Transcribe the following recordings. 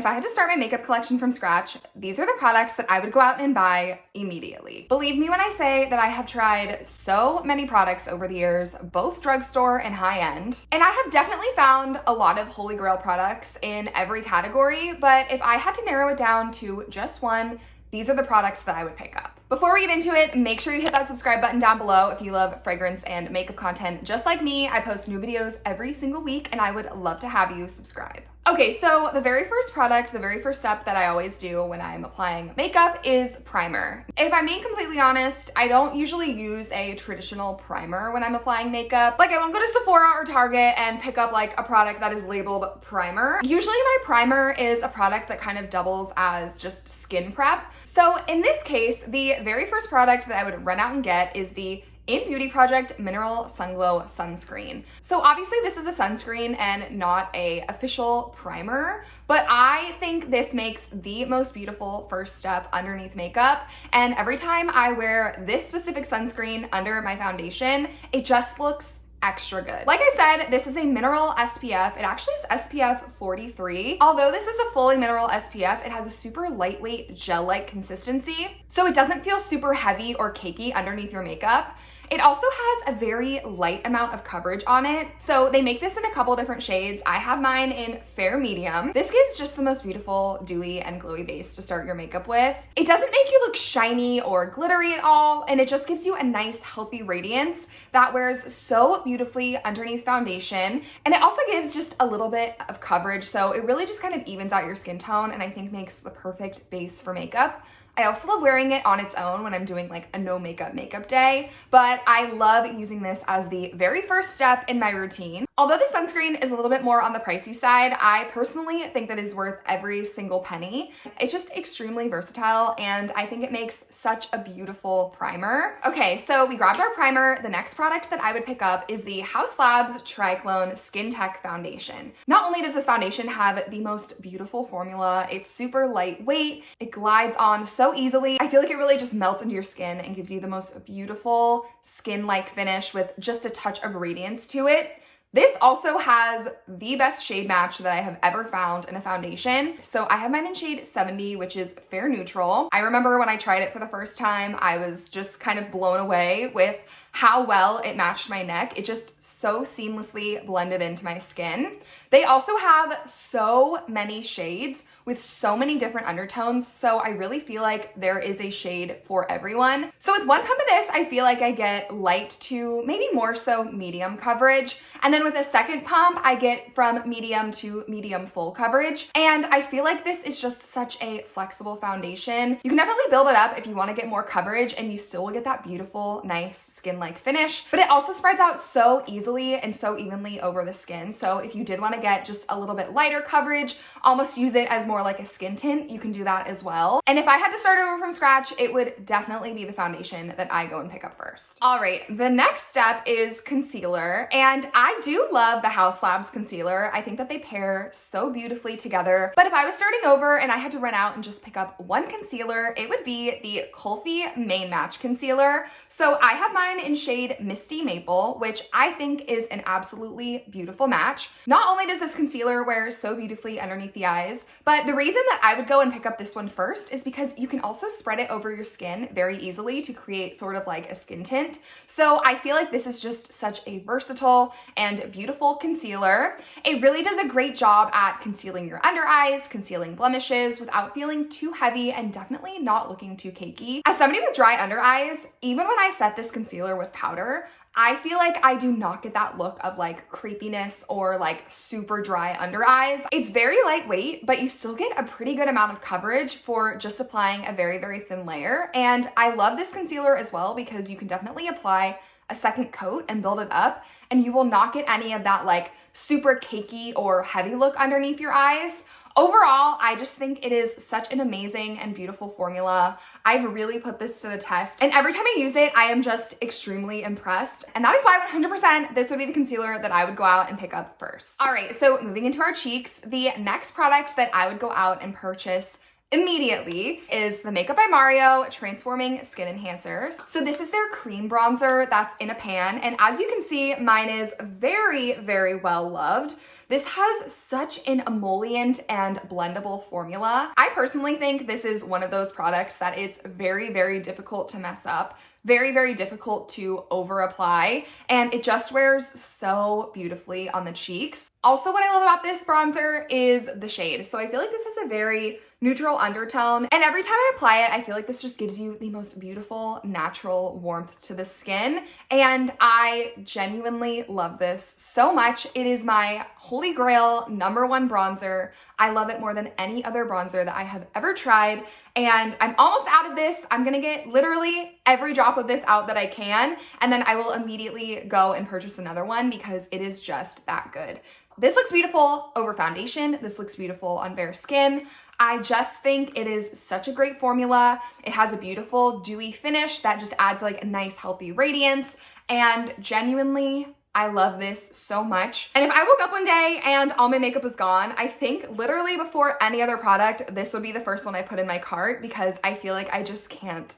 I had to start my makeup collection from scratch, these are the products that I would go out and buy immediately. Believe me when I say that I have tried so many products over the years, both drugstore and high-end, and I have definitely found a lot of holy grail products in every category, but if I had to narrow it down to just one, these are the products that I would pick up. Before we get into it, make sure you hit that subscribe button down below if you love fragrance and makeup content just like me. I post new videos every single week and I would love to have you subscribe. Okay, so the very first product, the very first step that I always do when I'm applying makeup is primer. If I'm being completely honest, I don't usually use a traditional primer when I'm applying makeup. Like I won't go to Sephora or Target and pick up like a product that is labeled primer. Usually my primer is a product that kind of doubles as just skin prep. So in this case, the very first product that I would run out and get is the In Beauty Project Mineral Sun Glow Sunscreen. So obviously this is a sunscreen and not a official primer, but I think this makes the most beautiful first step underneath makeup. And every time I wear this specific sunscreen under my foundation, it just looks extra good. Like I said, this is a mineral SPF. It actually is SPF 43. Although this is a fully mineral SPF, it has a super lightweight gel-like consistency, so it doesn't feel super heavy or cakey underneath your makeup. It also has a very light amount of coverage on it. So they make this in a couple different shades. I have mine in fair medium. This gives just the most beautiful dewy and glowy base to start your makeup with. It doesn't make you look shiny or glittery at all, and it just gives you a nice healthy radiance that wears so beautifully underneath foundation. And it also gives just a little bit of coverage, so it really just kind of evens out your skin tone and I think makes the perfect base for makeup. I also love wearing it on its own when I'm doing like a no makeup day, but I love using this as the very first step in my routine. Although the sunscreen is a little bit more on the pricey side, I personally think that it is worth every single penny. It's just extremely versatile and I think it makes such a beautiful primer. Okay, so we grabbed our primer. The next product that I would pick up is the Haus Labs Triclone Skin Tech Foundation. Not only does this foundation have the most beautiful formula, it's super lightweight, it glides on so easily. I feel like it really just melts into your skin and gives you the most beautiful skin-like finish with just a touch of radiance to it. This also has the best shade match that I have ever found in a foundation. So I have mine in shade 70, which is fair neutral. I remember when I tried it for the first time, I was just kind of blown away with how well it matched my neck. It just so seamlessly blended into my skin. They also have so many shades with so many different undertones, so I really feel like there is a shade for everyone. So with one pump of this, I feel like I get light to maybe more so medium coverage. And then with a second pump, I get from medium to medium full coverage. And I feel like this is just such a flexible foundation. You can definitely build it up if you want to get more coverage and you still will get that beautiful, nice skin-like finish, but it also spreads out so easily and so evenly over the skin. So if you did want to get just a little bit lighter coverage, almost use it as more like a skin tint, you can do that as well. And if I had to start over from scratch, it would definitely be the foundation that I go and pick up first. All right, the next step is concealer. And I do love the Haus Labs concealer. I think that they pair so beautifully together. But if I was starting over and I had to run out and just pick up one concealer, it would be the Kulfi Main Match Concealer. So I have mine in shade Misty Maple, which I think is an absolutely beautiful match. Not only does this concealer wear so beautifully underneath the eyes, but the reason that I would go and pick up this one first is because you can also spread it over your skin very easily to create sort of like a skin tint. So I feel like this is just such a versatile and beautiful concealer. It really does a great job at concealing your under eyes, concealing blemishes without feeling too heavy and definitely not looking too cakey. As somebody with dry under eyes, even when I set this concealer with powder, I feel like I do not get that look of like creepiness or like super dry under eyes. It's very lightweight, but you still get a pretty good amount of coverage for just applying a very, very thin layer. And I love this concealer as well because you can definitely apply a second coat and build it up and you will not get any of that like super cakey or heavy look underneath your eyes. Overall, I just think it is such an amazing and beautiful formula. I've really put this to the test, and every time I use it, I am just extremely impressed. And that is why 100% this would be the concealer that I would go out and pick up first. All right, so moving into our cheeks, the next product that I would go out and purchase immediately is the Makeup by Mario Transforming Skin Enhancers. So this is their cream bronzer that's in a pan, and as you can see, mine is very, very well loved. This has such an emollient and blendable formula. I personally think this is one of those products that it's very, very difficult to mess up, very, very difficult to over apply, and it just wears so beautifully on the cheeks. Also, what I love about this bronzer is the shade. So I feel like this is a very neutral undertone, and every time I apply it, I feel like this just gives you the most beautiful, natural warmth to the skin, and I genuinely love this so much. It is my holy grail #1 bronzer. I love it more than any other bronzer that I have ever tried, and I'm almost out of this. I'm gonna get literally every drop of this out that I can, and then I will immediately go and purchase another one because it is just that good. This looks beautiful over foundation. This looks beautiful on bare skin. I just think it is such a great formula. It has a beautiful dewy finish that just adds like a nice healthy radiance, and genuinely, I love this so much. And if I woke up one day and all my makeup was gone, I think literally before any other product, this would be the first one I put in my cart because I feel like I just can't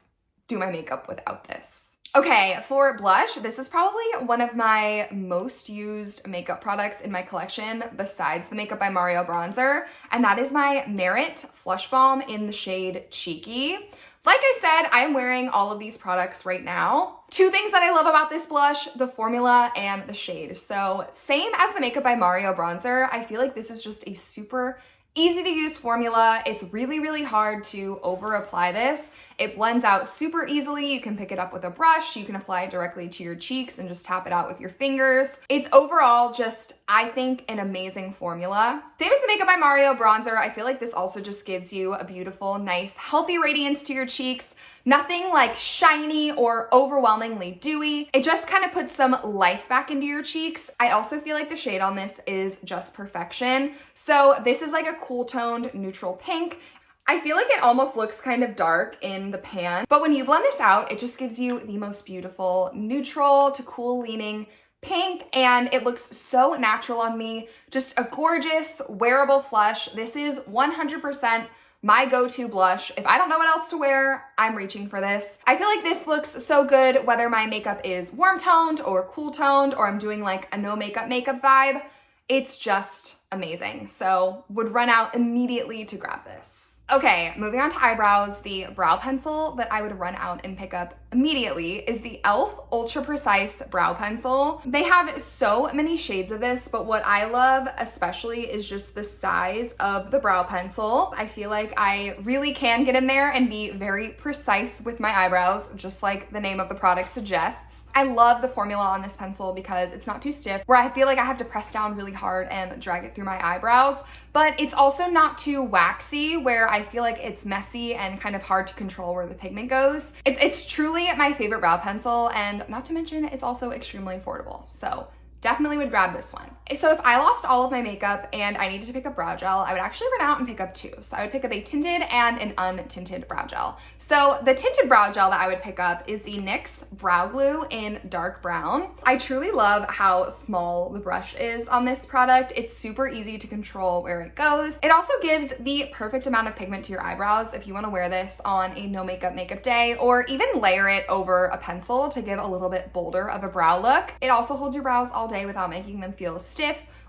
do my makeup without this. Okay, for blush, this is probably one of my most used makeup products in my collection besides the Makeup by Mario bronzer, and that is my Merit Flush Balm in the shade Cheeky. Like I said, I am wearing all of these products right now. Two things that I love about this blush, the formula and the shade. So same as the Makeup by Mario bronzer, I feel like this is just a super easy to use formula. It's really, really hard to over apply this. It blends out super easily. You can pick it up with a brush. You can apply it directly to your cheeks and just tap it out with your fingers. It's overall just, I think, an amazing formula. Same as the Makeup by Mario bronzer, I feel like this also just gives you a beautiful, nice, healthy radiance to your cheeks. Nothing like shiny or overwhelmingly dewy. It just kind of puts some life back into your cheeks. I also feel like the shade on this is just perfection. So this is like a cool toned neutral pink. I feel like it almost looks kind of dark in the pan, but when you blend this out, it just gives you the most beautiful neutral to cool leaning pink, and it looks so natural on me. Just a gorgeous wearable flush. This is 100% my go-to blush. If I don't know what else to wear, I'm reaching for this. I feel like this looks so good whether my makeup is warm toned or cool toned, or I'm doing like a no makeup vibe. It's just amazing. So would run out immediately to grab this. Okay, moving on to eyebrows, the brow pencil that I would run out and pick up immediately is the e.l.f. Ultra Precise Brow Pencil. They have so many shades of this, but what I love especially is just the size of the brow pencil. I feel like I really can get in there and be very precise with my eyebrows, just like the name of the product suggests. I love the formula on this pencil because it's not too stiff, where I feel like I have to press down really hard and drag it through my eyebrows, but it's also not too waxy, where I feel like it's messy and kind of hard to control where the pigment goes. It's truly my favorite brow pencil, and not to mention, it's also extremely affordable. So definitely would grab this one. So if I lost all of my makeup and I needed to pick up brow gel, I would actually run out and pick up two. So I would pick up a tinted and an untinted brow gel. So the tinted brow gel that I would pick up is the NYX Brow Glue in dark brown. I truly love how small the brush is on this product. It's super easy to control where it goes. It also gives the perfect amount of pigment to your eyebrows if you want to wear this on a no makeup day, or even layer it over a pencil to give a little bit bolder of a brow look. It also holds your brows all day without making them feel stiff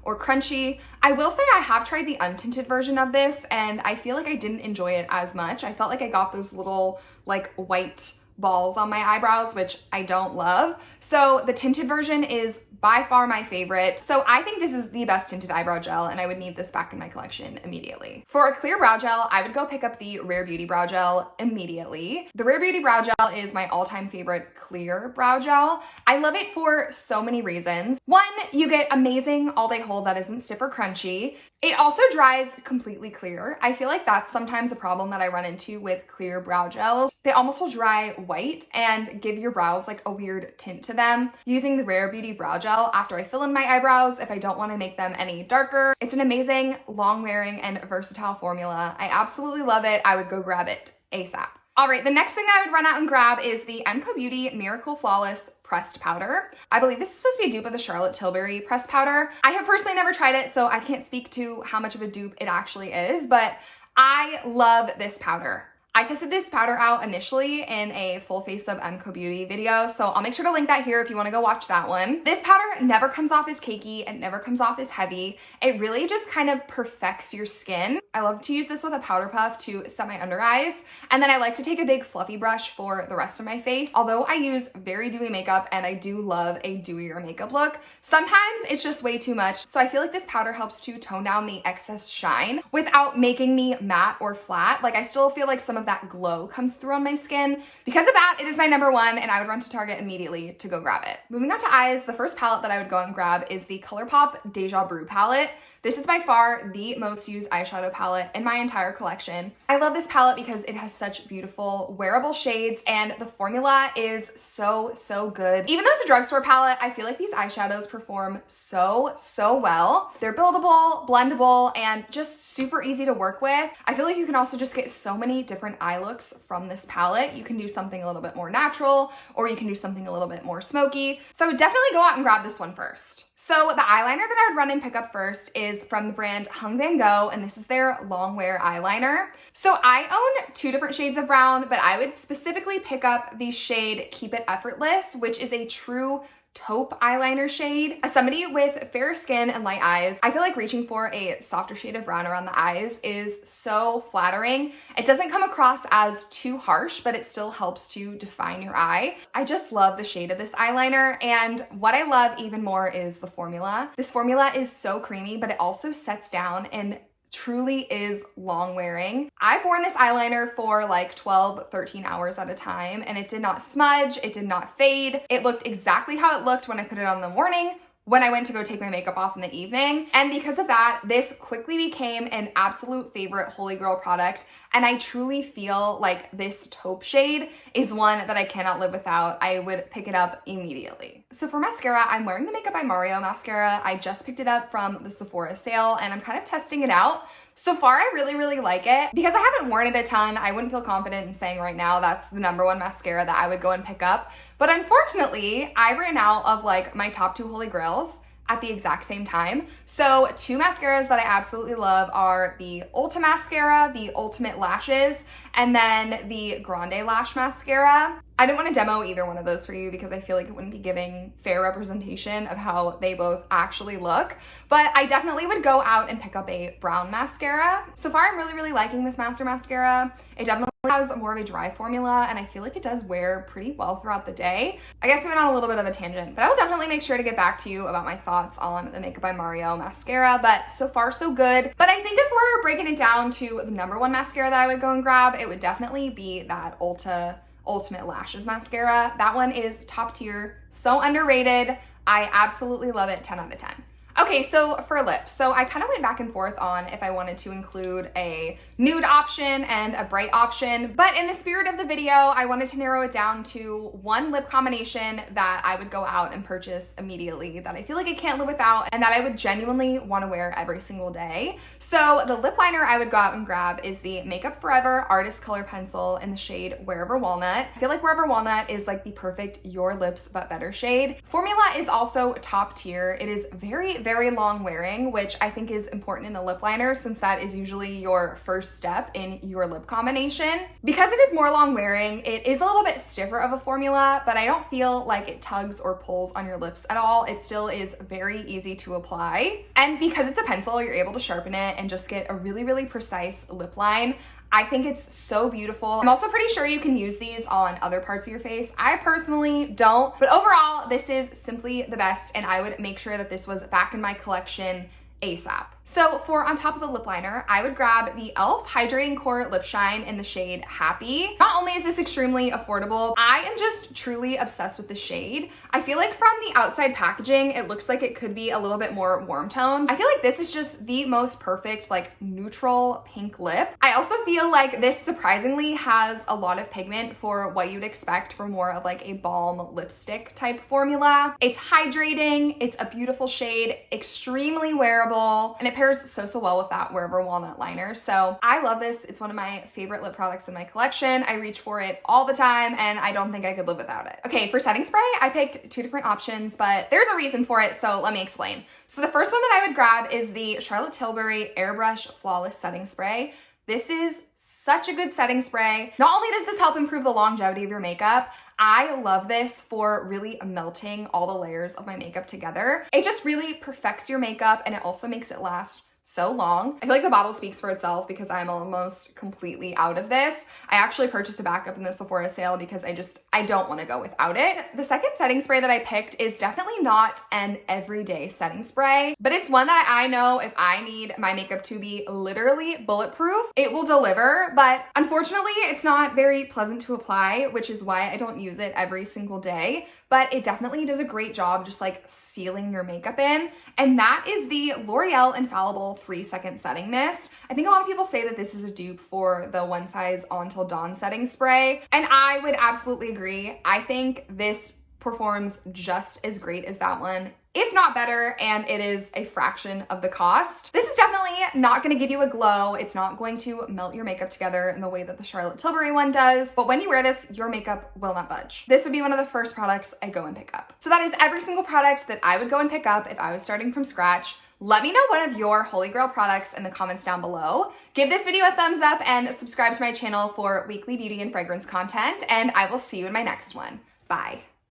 or crunchy. I will say I have tried the untinted version of this, and I feel like I didn't enjoy it as much. I felt like I got those little like white balls on my eyebrows, which I don't love. So the tinted version is by far my favorite. So I think this is the best tinted eyebrow gel, and I would need this back in my collection immediately. For a clear brow gel, I would go pick up the Rare Beauty Brow Gel immediately. The Rare Beauty Brow Gel is my all-time favorite clear brow gel. I love it for so many reasons. One, you get amazing all-day hold that isn't stiff or crunchy. It also dries completely clear. I feel like that's sometimes a problem that I run into with clear brow gels. They almost will dry white and give your brows like a weird tint to them. Using the Rare Beauty Brow Gel after I fill in my eyebrows, if I don't want to make them any darker, it's an amazing, long-wearing, and versatile formula. I absolutely love it. I would go grab it ASAP. All right, the next thing I would run out and grab is the MCO Beauty Miracle Flawless Pressed Powder. I believe this is supposed to be a dupe of the Charlotte Tilbury pressed powder. I have personally never tried it, so I can't speak to how much of a dupe it actually is, but I love this powder. I tested this powder out initially in a full face of MCO Beauty video, so I'll make sure to link that here if you want to go watch that one. This powder never comes off as cakey, it never comes off as heavy. It really just kind of perfects your skin. I love to use this with a powder puff to set my under eyes, and then I like to take a big fluffy brush for the rest of my face. Although I use very dewy makeup and I do love a dewier makeup look, sometimes it's just way too much. So I feel like this powder helps to tone down the excess shine without making me matte or flat. Like I still feel like some of that glow comes through on my skin. Because of that, it is my number one and I would run to Target immediately to go grab it. Moving on to eyes, the first palette that I would go and grab is the ColourPop Deja Brew palette. This is by far the most used eyeshadow palette in my entire collection. I love this palette because it has such beautiful wearable shades and the formula is so good. Even though it's a drugstore palette, I feel like these eyeshadows perform so well. They're buildable, blendable, and just super easy to work with. I feel like you can also just get so many different eye looks from this palette. You can do something a little bit more natural, or you can do something a little bit more smoky. So I would definitely go out and grab this one first. So the eyeliner that I would run and pick up first is from the brand Hung Van Gogh, and this is their long wear eyeliner. So I own two different shades of brown, but I would specifically pick up the shade Keep It Effortless, which is a true taupe eyeliner shade. As somebody with fair skin and light eyes, I feel like reaching for a softer shade of brown around the eyes is so flattering. It doesn't come across as too harsh, but it still helps to define your eye. I just love the shade of this eyeliner, and what I love even more is the formula. This formula is so creamy, but it also sets down and truly is long wearing. I've worn this eyeliner for like 12, 13 hours at a time, and it did not smudge, it did not fade. It looked exactly how it looked when I put it on in the morning, when I went to go take my makeup off in the evening. And because of that, this quickly became an absolute favorite holy grail product. And I truly feel like this taupe shade is one that I cannot live without. I would pick it up immediately. So for mascara, I'm wearing the Makeup by Mario mascara. I just picked it up from the Sephora sale and I'm kind of testing it out. So far, I really like it. Because I haven't worn it a ton, I wouldn't feel confident in saying right now that's the number one mascara that I would go and pick up. But unfortunately, I ran out of like my top two holy grails at the exact same time. So two mascaras that I absolutely love are the Ulta mascara, the Ultimate Lashes, and then the Grande Lash mascara. I didn't want to demo either one of those for you because I feel like it wouldn't be giving fair representation of how they both actually look, but I definitely would go out and pick up a brown mascara. So far, I'm really liking this Master mascara. It definitely has more of a dry formula and I feel like it does wear pretty well throughout the day. I guess we went on a little bit of a tangent, but I will definitely make sure to get back to you about my thoughts on the Makeup by Mario mascara, but so far so good. But I think if we're breaking it down to the number one mascara that I would go and grab, it would definitely be that Ulta Ultimate Lashes mascara. That one is top tier, so underrated. I absolutely love it, 10 out of 10. Okay, so for lips, so I kind of went back and forth on if I wanted to include a nude option and a bright option, but in the spirit of the video, I wanted to narrow it down to one lip combination that I would go out and purchase immediately, that I feel like I can't live without, and that I would genuinely want to wear every single day. So the lip liner I would go out and grab is the Makeup Forever Artist Color Pencil in the shade Wherever Walnut. I feel like Wherever Walnut is like the perfect Your Lips But Better shade. Formula is also top tier. It is very long wearing, which I think is important in a lip liner since that is usually your first step in your lip combination. Because it is more long wearing, it is a little bit stiffer of a formula, but I don't feel like it tugs or pulls on your lips at all. It still is very easy to apply. And because it's a pencil, you're able to sharpen it and just get a really precise lip line. I think it's so beautiful. I'm also pretty sure you can use these on other parts of your face. I personally don't, but overall, this is simply the best, and I would make sure that this was back in my collection ASAP. So for on top of the lip liner, I would grab the e.l.f. Hydrating Core Lip Shine in the shade Happy. Not only is this extremely affordable, I am just truly obsessed with the shade. I feel like from the outside packaging, it looks like it could be a little bit more warm toned. I feel like this is just the most perfect like neutral pink lip. I also feel like this surprisingly has a lot of pigment for what you'd expect for more of like a balm lipstick type formula. It's hydrating, it's a beautiful shade, extremely wearable, and it pairs so well with that Wherever Walnut liner. So I love this. It's one of my favorite lip products in my collection. I reach for it all the time and I don't think I could live without it. Okay, for setting spray, I picked two different options, but there's a reason for it, so let me explain. So the first one that I would grab is the Charlotte Tilbury Airbrush Flawless Setting Spray. This is such a good setting spray. Not only does this help improve the longevity of your makeup, I love this for really melting all the layers of my makeup together. It just really perfects your makeup and it also makes it last so long. I feel like the bottle speaks for itself because I'm almost completely out of this. I actually purchased a backup in the Sephora sale because I don't want to go without it. The second setting spray that I picked is definitely not an everyday setting spray, but it's one that I know if I need my makeup to be literally bulletproof, it will deliver. But unfortunately, it's not very pleasant to apply, which is why I don't use it every single day. But it definitely does a great job just like sealing your makeup in. And that is the L'Oreal Infallible 3-Second Setting Mist. I think a lot of people say that this is a dupe for the One Size On Till Dawn setting spray. And I would absolutely agree. I think this performs just as great as that one, if not better, and it is a fraction of the cost. This is definitely not gonna give you a glow. It's not going to melt your makeup together in the way that the Charlotte Tilbury one does, but when you wear this, your makeup will not budge. This would be one of the first products I go and pick up. So that is every single product that I would go and pick up if I was starting from scratch. Let me know one of your holy grail products in the comments down below. Give this video a thumbs up and subscribe to my channel for weekly beauty and fragrance content, and I will see you in my next one. Bye.